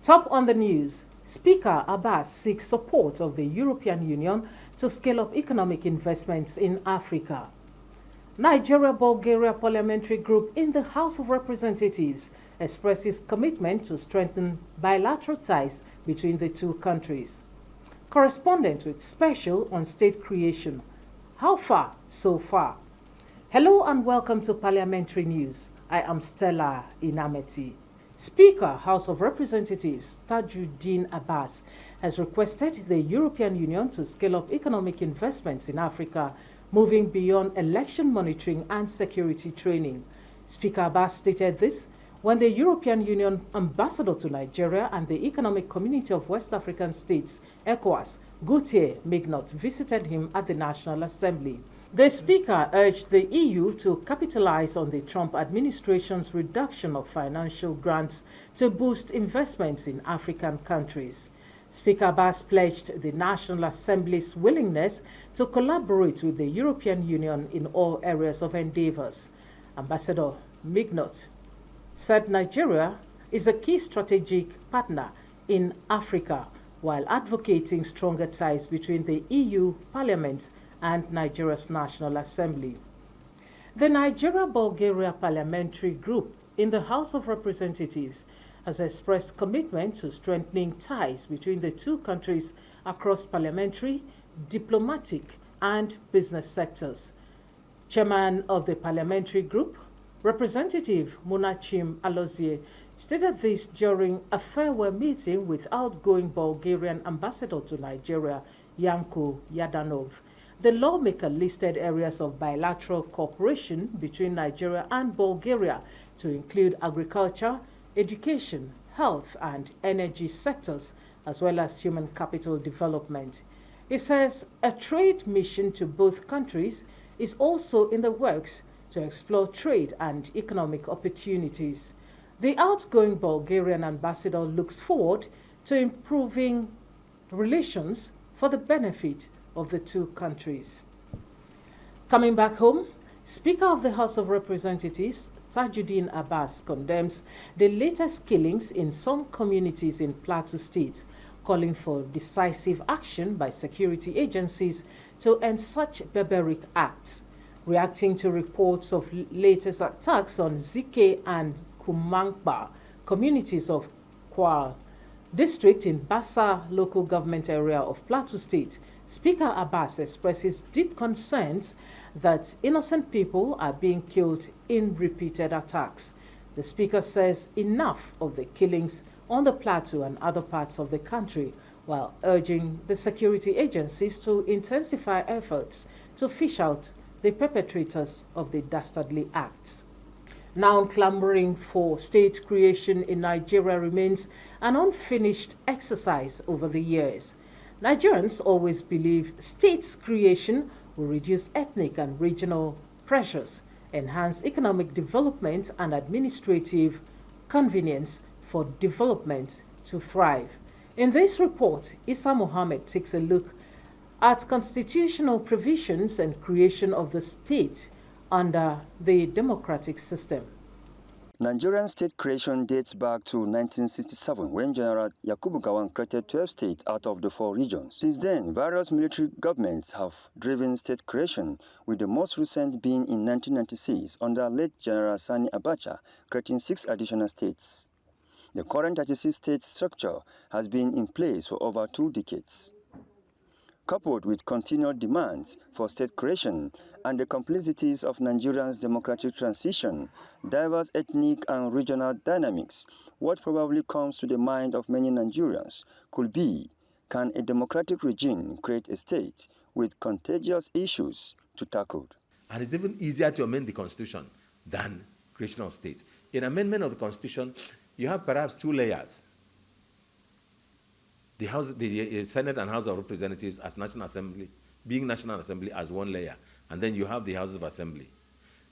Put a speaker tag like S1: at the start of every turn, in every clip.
S1: Top on the news, Speaker Abbas seeks support of the European Union to scale up economic investments in Africa. Nigeria-Bulgaria parliamentary group in the House of Representatives expresses commitment to strengthen bilateral ties between the two countries. Correspondent with special on state creation. How far, so far? Hello and welcome to Parliamentary News. I am Stella Inameti. Speaker, House of Representatives Tajuddin Abbas has requested the European Union to scale up economic investments in Africa, moving beyond election monitoring and security training. Speaker Abbas stated this when the European Union ambassador to Nigeria and the Economic Community of West African States, ECOWAS, Gautier Mignot, visited him at the National Assembly. The Speaker urged the EU to capitalize on the Trump administration's reduction of financial grants to boost investments in African countries. Speaker Abbas pledged the National Assembly's willingness to collaborate with the European Union in all areas of endeavors. Ambassador Mignot said Nigeria is a key strategic partner in Africa while advocating stronger ties between the EU Parliament and Nigeria's National Assembly. The Nigeria-Bulgaria parliamentary group in the House of Representatives has expressed commitment to strengthening ties between the two countries across parliamentary, diplomatic, and business sectors. Chairman of the parliamentary group, Representative Munachim Alozie, stated this during a farewell meeting with outgoing Bulgarian ambassador to Nigeria, Yanko Yadanov. The lawmaker listed areas of bilateral cooperation between Nigeria and Bulgaria to include agriculture, education, health, and energy sectors, as well as human capital development. It says a trade mission to both countries is also in the works to explore trade and economic opportunities. The outgoing Bulgarian ambassador looks forward to improving relations for the benefit of the two countries. Coming back home, Speaker of the House of Representatives Tajuddin Abbas condemns the latest killings in some communities in Plateau State, calling for decisive action by security agencies to end such barbaric acts. Reacting to reports of latest attacks on Zike and Kumangba, communities of Kwal district in Bassa local government area of Plateau State, Speaker Abbas expresses deep concerns that innocent people are being killed in repeated attacks. The Speaker says enough of the killings on the plateau and other parts of the country, while urging the security agencies to intensify efforts to fish out the perpetrators of the dastardly acts. Now clamoring for state creation in Nigeria remains an unfinished exercise over the years. Nigerians always believe states creation will reduce ethnic and regional pressures, enhance economic development and administrative convenience for development to thrive. In this report, Issa Mohammed takes a look at constitutional provisions and creation of the state under the democratic system.
S2: Nigerian state creation dates back to 1967 when General Yakubu Gowon created 12 states out of the 4 regions. Since then, various military governments have driven state creation, with the most recent being in 1996 under late General Sani Abacha, creating 6 additional states. The current 36-state structure has been in place for over 2 decades. Coupled with continued demands for state creation and the complexities of Nigeria's democratic transition, diverse ethnic and regional dynamics, what probably comes to the mind of many Nigerians could be, can a democratic regime create a state with contagious issues to tackle?
S3: And it's even easier to amend the Constitution than creation of states. In amendment of the Constitution, you have perhaps 2 layers. The Senate and House of Representatives as National Assembly, being National Assembly as 1 layer, and then you have the House of Assembly.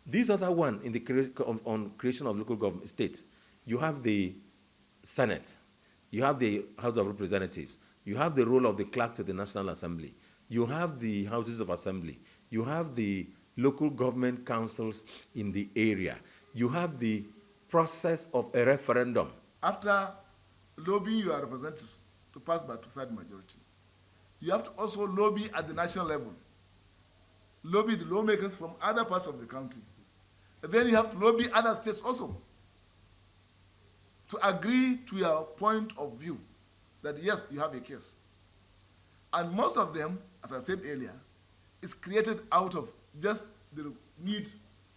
S3: This other one, in the on creation of local government states, you have the Senate, you have the House of Representatives, you have the role of the clerk to the National Assembly, you have the Houses of Assembly, you have the local government councils in the area, you have the process of a referendum.
S4: After lobbying your representatives to pass by two-thirds majority. You have to also lobby at the national level. Lobby the lawmakers from other parts of the country. And then you have to lobby other states also to agree to your point of view that yes, you have a case. And most of them, as I said earlier, is created out of just the need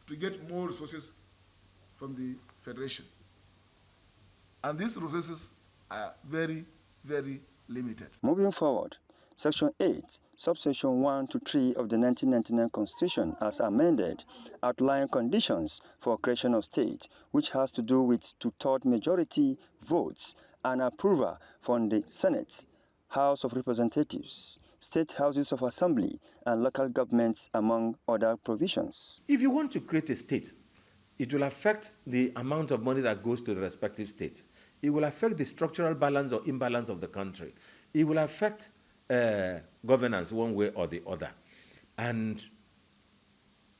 S4: to get more resources from the Federation. And these resources are very, very limited.
S2: Moving forward, Section 8, Subsection 1 to 3 of the 1999 Constitution, as amended, outline conditions for creation of state, which has to do with two-thirds majority votes and approval from the Senate, House of Representatives, state houses of assembly, and local governments, among other provisions.
S3: If you want to create a state, it will affect the amount of money that goes to the respective state. It will affect the structural balance or imbalance of the country. It will affect governance one way or the other. And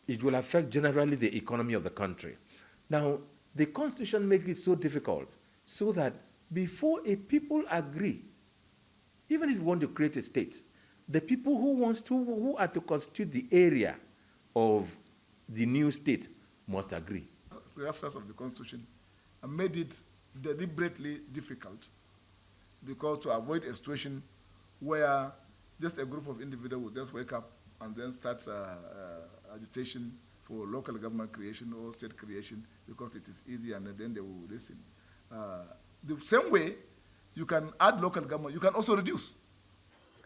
S3: it will affect generally the economy of the country. Now, the Constitution makes it so difficult so that before a people agree, even if you want to create a state, the people who are to constitute the area of the new state must agree.
S4: The drafters of the Constitution made it deliberately difficult because to avoid a situation where just a group of individuals would just wake up and then start agitation for local government creation or state creation because it is easy and then they will listen. The same way you can add local government, you can also reduce.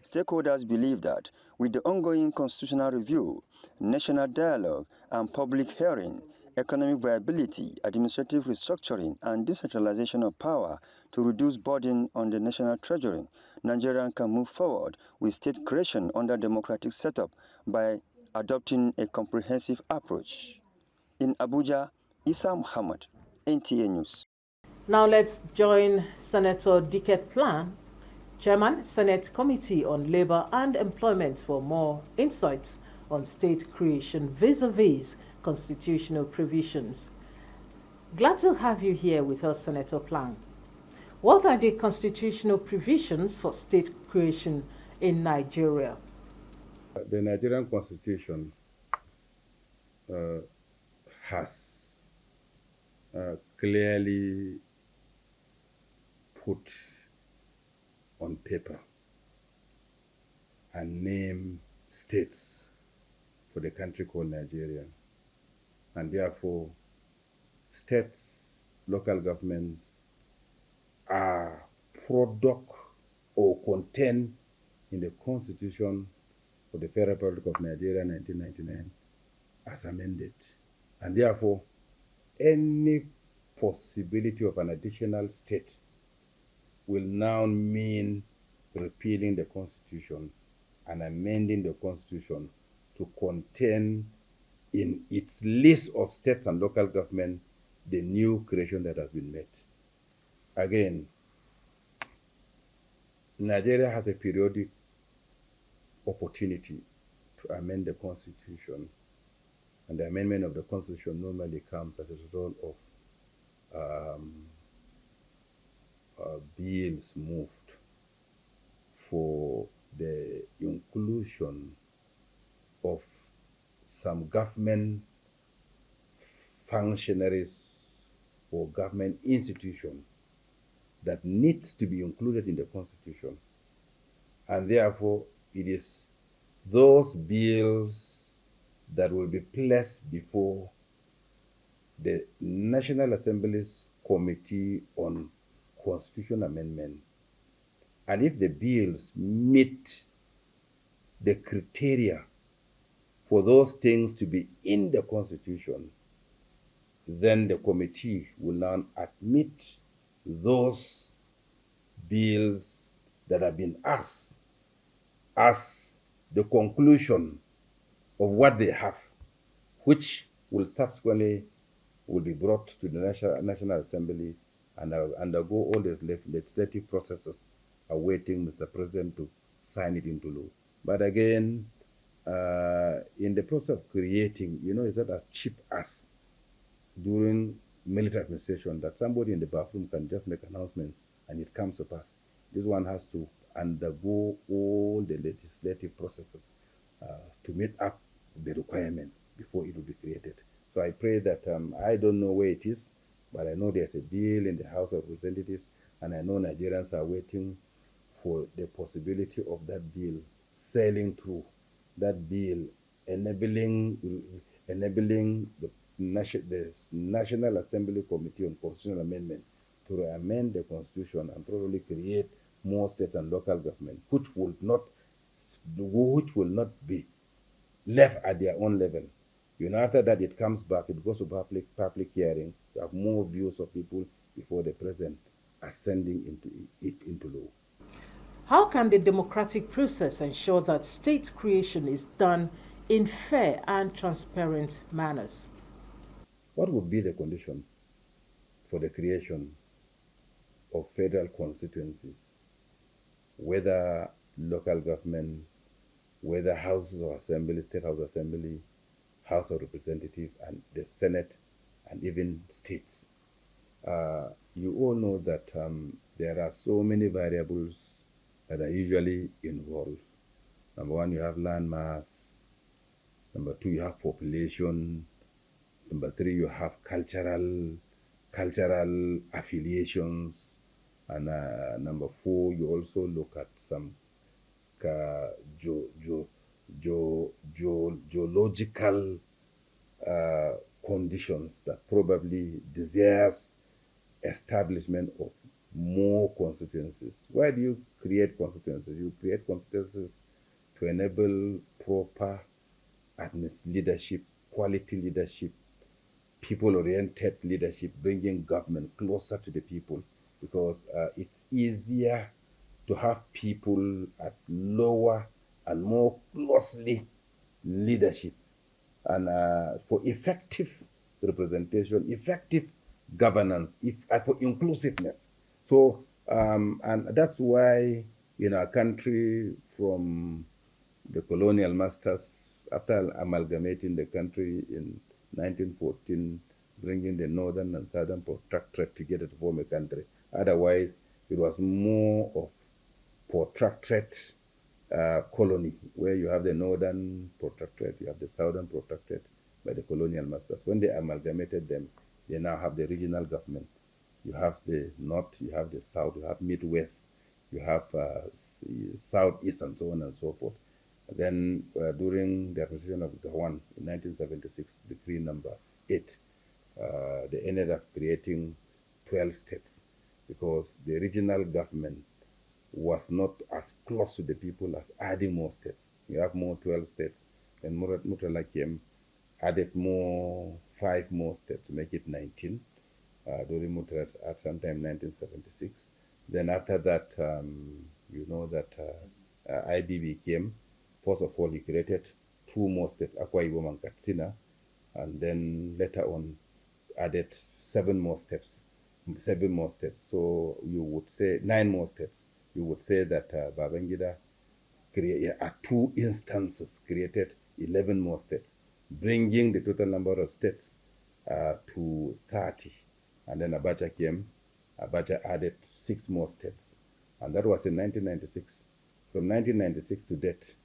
S2: Stakeholders believe that with the ongoing constitutional review, national dialogue, and public hearing, economic viability, administrative restructuring, and decentralization of power to reduce burden on the national treasury, Nigeria can move forward with state creation under democratic setup by adopting a comprehensive approach. In Abuja, Isa Muhammad, NTA News.
S1: Now let's join Senator Dicket Plan, Chairman, Senate Committee on Labor and Employment, for more insights on state creation vis-a-vis constitutional provisions. Glad to have you here with us, Senator Plan. What are the constitutional provisions for state creation in Nigeria?
S5: The Nigerian Constitution has clearly put on paper and name states for the country called Nigeria. And therefore, states, local governments are product or contain in the Constitution of the Federal Republic of Nigeria 1999 as amended. And therefore, any possibility of an additional state will now mean repealing the Constitution and amending the Constitution to contain in its list of states and local government the new creation that has been made. Again, Nigeria has a periodic opportunity to amend the Constitution, and the amendment of the Constitution normally comes as a result of bills moved for the inclusion of some government functionaries or government institution that needs to be included in the Constitution. And therefore, it is those bills that will be placed before the National Assembly's Committee on Constitution Amendment. And if the bills meet the criteria for those things to be in the Constitution, then the committee will now admit those bills that have been asked as the conclusion of what they have, which will subsequently be brought to the National Assembly and undergo all the legislative processes awaiting Mr. President to sign it into law. But again, in the process of creating, it's not as cheap as during military administration that somebody in the bathroom can just make announcements and it comes to pass. This one has to undergo all the legislative processes to meet up the requirement before it will be created. So I pray that I don't know where it is, but I know there's a bill in the House of Representatives, and I know Nigerians are waiting for the possibility of that bill sailing through. That bill enabling the National Assembly Committee on Constitutional Amendment to amend the Constitution and probably create more state and local government, which will not be left at their own level. After that, it comes back, it goes to public hearing. You have more views of people before the president ascending into law.
S1: How can the democratic process ensure that state creation is done in fair and transparent manners?
S5: What would be the condition for the creation of federal constituencies, whether local government, whether houses of assembly, state house assembly, House of Representatives, and the Senate, and even states? You all know that there are so many variables that are usually involved. Number one, you have land mass. Number two, you have population. Number three, you have cultural affiliations. And number four, you also look at some geological conditions that probably desires establishment of more constituencies. Why do you create constituencies? You create constituencies to enable proper leadership, quality leadership, people-oriented leadership, bringing government closer to the people, because it's easier to have people at lower and more closely leadership, and for effective representation, effective governance, for inclusiveness. So, and that's why in our country, from the colonial masters, after amalgamating the country in 1914, bringing the northern and southern protectorate together to form a country. Otherwise, it was more of protectorate colony, where you have the northern protectorate, you have the southern protectorate by the colonial masters. When they amalgamated them, they now have the regional government. You have the north, you have the south, you have midwest, you have southeast, and so on and so forth. Then during the acquisition of Gawan in 1976, decree number 8, they ended up creating 12 states, because the regional government was not as close to the people as adding more states. You have more 12 states. Then Murtala came, added 5 more states to make it 19 during Murtala at sometime 1976. Then after that, you know that IBB came. First of all, he created 2 more states, Akwa Ibom and Katsina, and then later on added 7 more states. So you would say 9 more states. You would say that Babangida at 2 instances created 11 more states, bringing the total number of states to 30. And then Abacha came. Abacha added 6 more states, and that was in 1996. From 1996 to date,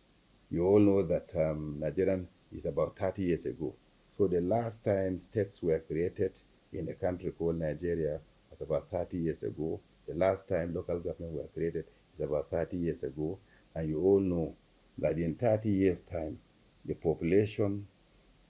S5: you all know that Nigerian is about 30 years ago. So the last time states were created in a country called Nigeria was about 30 years ago. The last time local government were created is about 30 years ago. And you all know that in 30 years' time, the population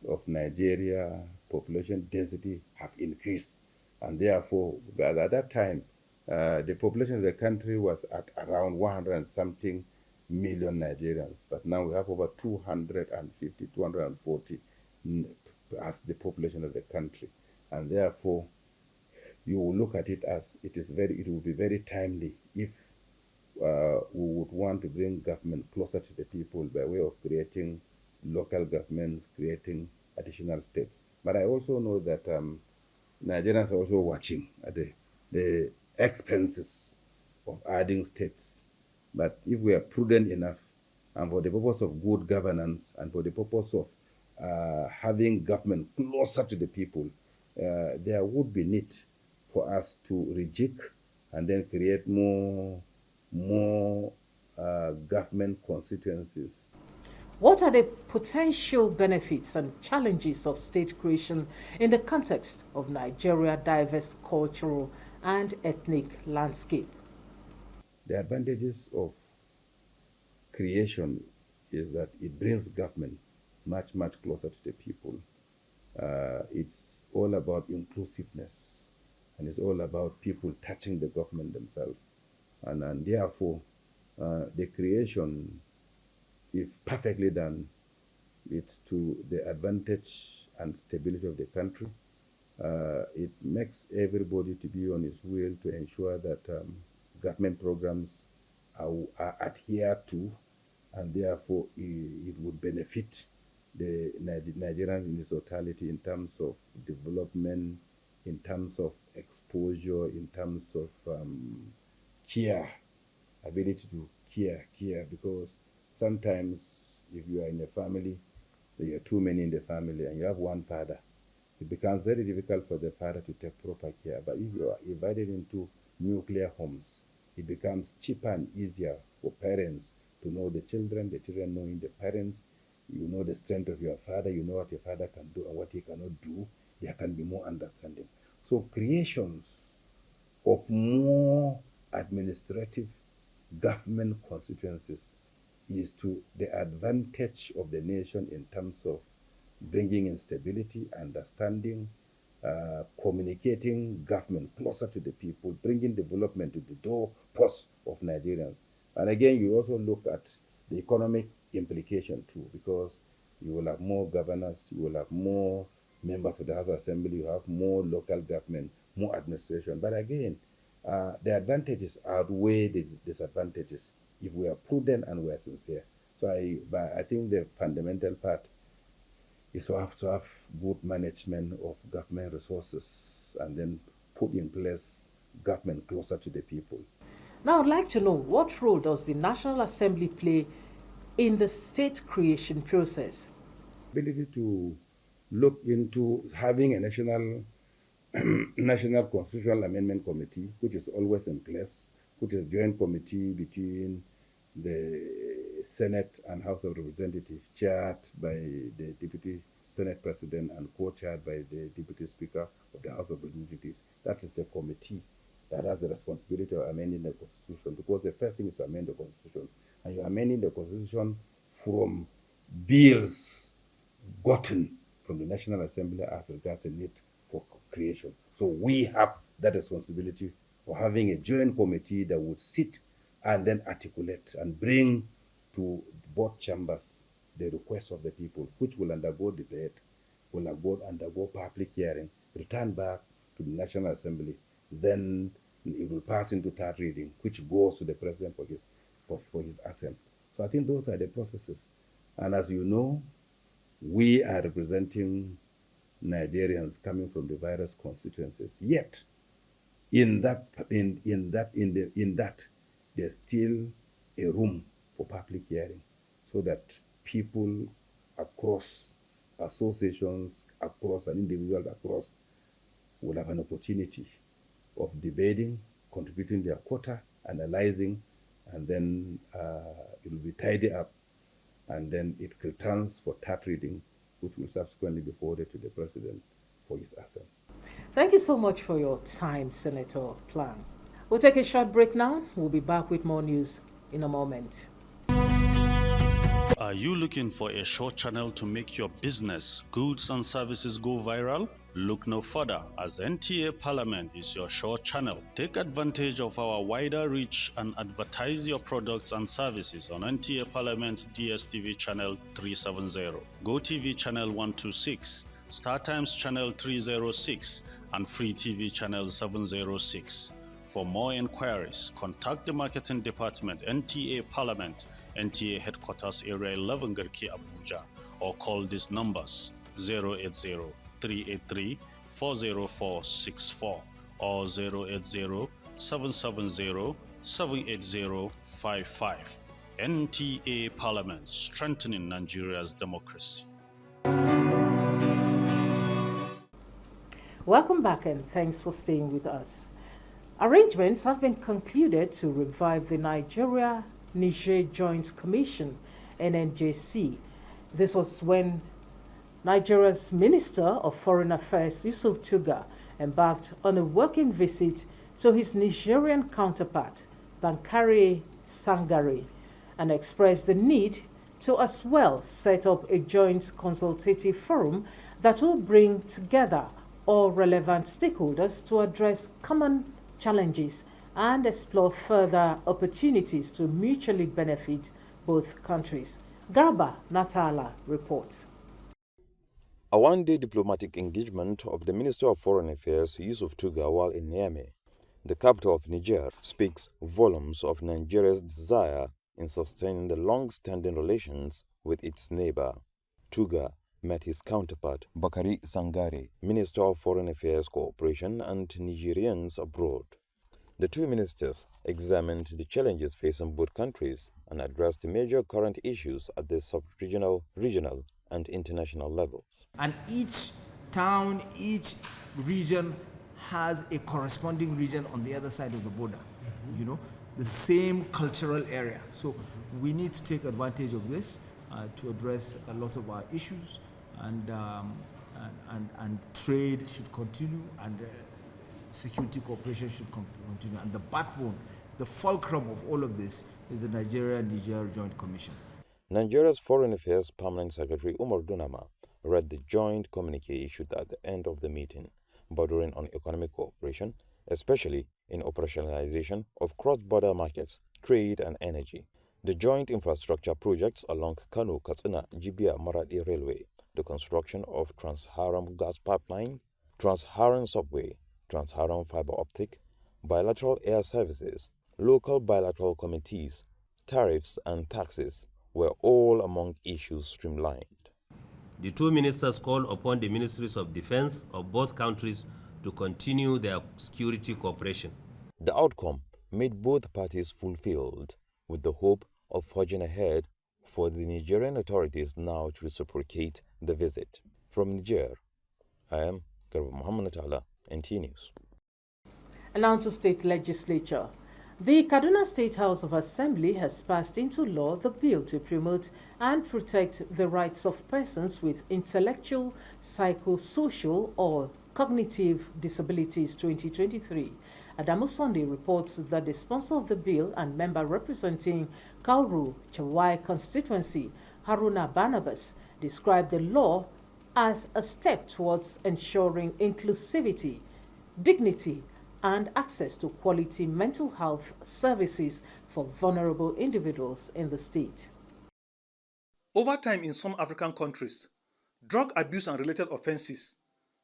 S5: of Nigeria, population density have increased. And therefore, at that time, the population of the country was at around 100 and something million Nigerians. But now we have over 250, 240 as the population of the country. And therefore, you will look at it as it will be very timely if we would want to bring government closer to the people by way of creating local governments, creating additional states. But I also know that Nigerians are also watching at the expenses of adding states. But if we are prudent enough, and for the purpose of good governance, and for the purpose of having government closer to the people, there would be need for us to rejig and then create more government constituencies.
S1: What are the potential benefits and challenges of state creation in the context of Nigeria's diverse cultural and ethnic landscape?
S5: The advantages of creation is that it brings government much, much closer to the people. It's all about inclusiveness, and it's all about people touching the government themselves. And therefore, the creation, if perfectly done, it's to the advantage and stability of the country. It makes everybody to be on his wheel to ensure that government programs are adhered to, and therefore it would benefit the Nigerians in its totality in terms of development, in terms of exposure, in terms of care, ability to care, because sometimes if you are in a family, there are too many in the family and you have one father, it becomes very difficult for the father to take proper care. But if you are divided into nuclear homes, it becomes cheaper and easier for parents to know the children knowing the parents. You know the strength of your father, you know what your father can do and what he cannot do. There can be more understanding. So creations of more administrative government constituencies is to the advantage of the nation in terms of bringing in stability, understanding, communicating government closer to the people, bringing development to the doorpost of Nigerians. And again, you also look at the economic implication too, because you will have more governors, you will have more members of the House of Assembly, you have more local government, more administration. But again, the advantages outweigh the disadvantages if we are prudent and we are sincere. So I think the fundamental part is to have good management of government resources and then put in place government closer to the people.
S1: Now, I'd like to know, what role does the National Assembly play in the state creation process?
S5: Ability to look into having a national constitutional amendment committee, which is always in place, which is a joint committee between the Senate and House of Representatives, chaired by the Deputy Senate President and co-chaired by the Deputy Speaker of the House of Representatives. That is the committee that has the responsibility of amending the Constitution, because the first thing is to amend the Constitution. And you're amending the Constitution from bills gotten from the National Assembly as regards the need for creation. So we have that responsibility of having a joint committee that would sit and then articulate and bring to both chambers the requests of the people, which will undergo debate, will undergo public hearing, return back to the National Assembly, then it will pass into third reading, which goes to the President for his assent. So I think those are the processes. And as you know, we are representing Nigerians coming from the various constituencies. Yet, in that, there's still a room for public hearing, so that people across associations, across an individual, across will have an opportunity of debating, contributing their quota, analyzing, and then it will be tidied up, and then it returns for third reading, which will subsequently be forwarded to the President for his assent.
S1: Thank you so much for your time, Senator Plan. We'll take a short break now. We'll be back with more news in a moment.
S6: Are you looking for a short channel to make your business, goods and services go viral? Look no further, as NTA Parliament is your short channel. Take advantage of our wider reach and advertise your products and services on NTA Parliament DSTV channel 370, GoTV channel 126, StarTimes channel 306, and Free TV channel 706. For more inquiries, contact the Marketing Department, NTA Parliament, NTA Headquarters Area 11 Garki, Abuja, or call these numbers 080-383-40464 or 080-770-78055. NTA Parliament, strengthening Nigeria's democracy.
S1: Welcome back and thanks for staying with us. Arrangements have been concluded to revive the Niger Joint Commission, NNJC. This was when Nigeria's Minister of Foreign Affairs, Yusuf Tuga, embarked on a working visit to his Nigerian counterpart, Bankare Sangare, and expressed the need to as well set up a joint consultative forum that will bring together all relevant stakeholders to address common challenges and explore further opportunities to mutually benefit both countries. Garba Natala reports.
S7: A one-day diplomatic engagement of the Minister of Foreign Affairs Yusuf Tuga while in Niamey, the capital of Niger, speaks volumes of Nigeria's desire in sustaining the long-standing relations with its neighbor. Tuga met his counterpart, Bakari Sangare, Minister of Foreign Affairs Cooperation and Nigerians abroad. The two ministers examined the challenges facing both countries and addressed the major current issues at the sub-regional, regional, and international levels.
S8: And each town, each region has a corresponding region on the other side of the border, you know, the same cultural area. So we need to take advantage of this to address a lot of our issues, and trade should continue, and security cooperation should continue. And the backbone, the fulcrum of all of this is the Nigeria-Niger Joint Commission.
S7: Nigeria's Foreign Affairs Permanent Secretary Umar Dunama read the joint communique issued at the end of the meeting, bordering on economic cooperation, especially in operationalization of cross-border markets, trade and energy. The joint infrastructure projects along Kano, Katsina, Jibia, Maradi Railway, the construction of Trans-Haram gas pipeline, Trans-Haram subway, Trans-Haram fiber optic, bilateral air services, local bilateral committees, tariffs and taxes were all among issues streamlined.
S9: The two ministers called upon the ministries of defense of both countries to continue their security cooperation.
S7: The outcome made both parties fulfilled, with the hope of forging ahead for the Nigerian authorities now to reciprocate the visit. From Niger, I am Garba Muhammad Natala, NTA News.
S1: And now to state legislature. The Kaduna State House of Assembly has passed into law the bill to promote and protect the rights of persons with intellectual, psychosocial, or cognitive disabilities 2023. Adamu Sunday reports that the sponsor of the bill and member representing Kauru Chawai constituency, Haruna Barnabas, described the law as a step towards ensuring inclusivity, dignity, and access to quality mental health services for vulnerable individuals in the state.
S10: Over time in some African countries, drug abuse and related offenses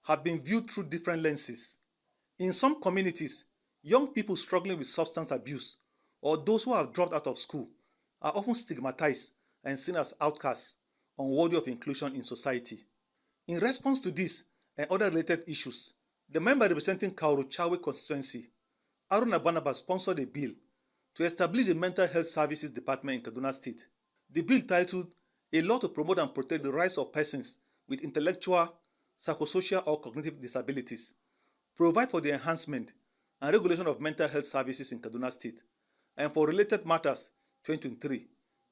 S10: have been viewed through different lenses. In some communities, young people struggling with substance abuse or those who have dropped out of school are often stigmatized and seen as outcasts, unworthy of inclusion in society. In response to this and other related issues, the member representing Kauru Chawe constituency, Haruna Barnabas, sponsored a bill to establish a mental health services department in Kaduna State. The bill titled "A Law to Promote and Protect the Rights of Persons with Intellectual, Psychosocial or Cognitive Disabilities" provide for the enhancement and regulation of mental health services in Kaduna State, and for related matters 2023,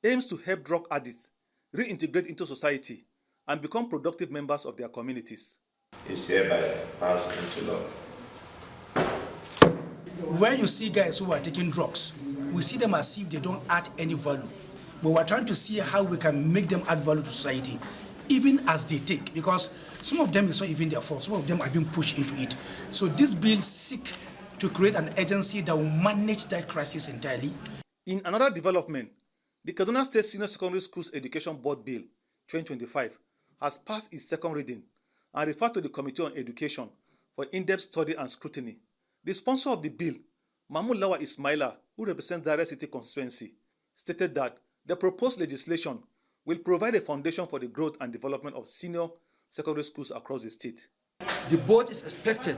S10: aims to help drug addicts reintegrate into society and become productive members of their communities.
S11: Is hereby passed into law.
S12: Where you see guys who are taking drugs, we see them as if they don't add any value. But we're trying to see how we can make them add value to society, even as they take, because some of them is not even their fault. Some of them are being pushed into it. So this bill seeks to create an agency that will manage that crisis entirely.
S10: In another development, the Kaduna State Senior Secondary Schools Education Board Bill 2025 has passed its second reading and referred to the Committee on Education for in-depth study and scrutiny. The sponsor of the bill, Mahmoud Lawa Ismaila, who represents Zaria City constituency, stated that the proposed legislation will provide a foundation for the growth and development of senior secondary schools across the state.
S13: The board is expected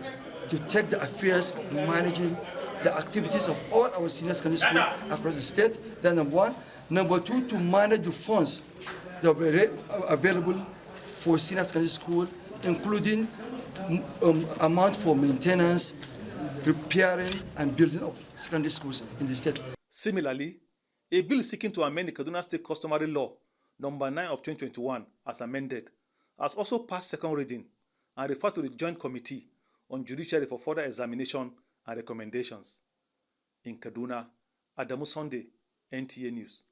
S13: to take the affairs of managing the activities of all our senior secondary schools across the state. That's number one. Number two, to manage the funds that are available for senior secondary school, including amount for maintenance, repairing, and building of secondary schools in the state.
S10: Similarly, a bill seeking to amend the Kaduna State Customary Law number 9 of 2021 as amended has also passed second reading and referred to the Joint Committee on Judiciary for further examination and recommendations. In Kaduna, Adamu Sunday, NTA News.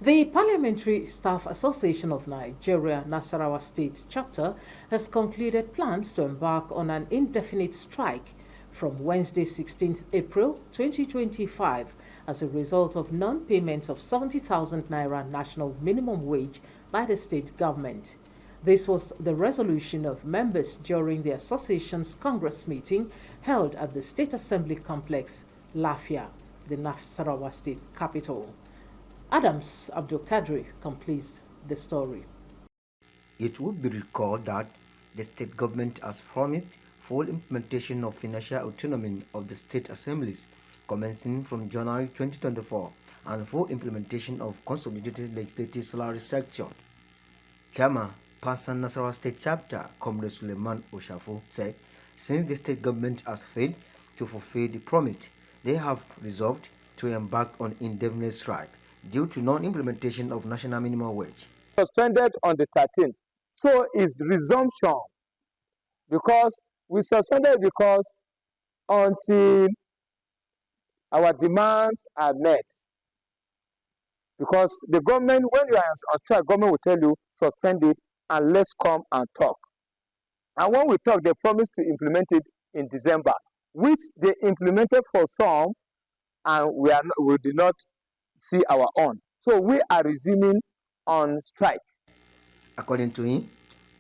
S1: The Parliamentary Staff Association of Nigeria, Nasarawa State Chapter, has concluded plans to embark on an indefinite strike from Wednesday, 16th April 2025 as a result of non-payment of 70,000 naira national minimum wage by the state government. This was the resolution of members during the association's Congress meeting held at the State Assembly Complex, Lafia, the Nasarawa State capital. Adams Abdul Kadri completes the story.
S14: It would be recalled that the state government has promised full implementation of financial autonomy of the state assemblies commencing from January 2024 and full implementation of consolidated legislative salary structure. Chairman, Pansan Nasarawa State Chapter, Comrade Suleiman Oshafu, said since the state government has failed to fulfill the promise, they have resolved to embark on indefinite strike due to non-implementation of national minimum wage.
S15: Suspended on the 13th, so it's resumption because we suspended because until our demands are met. Because the government, when you are on strike, government will tell you suspend it and let's come and talk. And when we talk, they promised to implement it in December, which they implemented for some, and we did not see our own. So we are resuming on strike.
S14: According to him,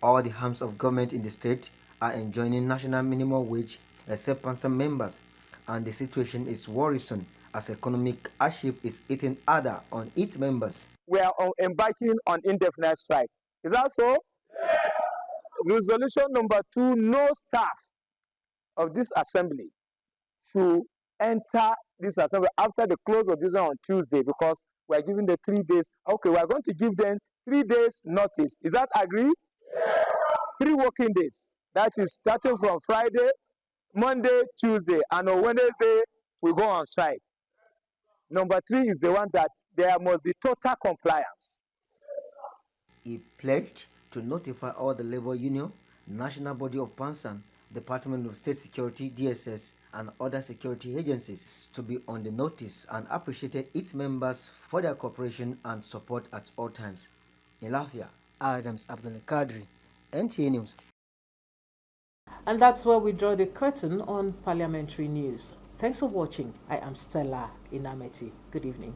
S14: all the arms of government in the state are enjoining national minimum wage except Pansan members, and the situation is worrisome as economic hardship is eating harder on its members.
S15: We are embarking on indefinite strike. Is that so? Resolution number 2, no staff of this assembly should enter this assembly after the close of business on Tuesday because we are giving the 3 days. Okay, we are going to give them 3 days notice. Is that agreed? Yes. 3 working days. That is starting from Friday, Monday, Tuesday, and on Wednesday we go on strike. Number 3 is the one that there must be total compliance.
S14: He pledged to notify all the labor union, national body of Pansan, Department of State Security, DSS, and other security agencies to be on the notice and appreciated its members for their cooperation and support at all times. In Lafia, Adams Abdul Kadri, NTA News.
S1: And that's where we draw the curtain on parliamentary news. Thanks for watching. I am Stella Inameti. Good evening.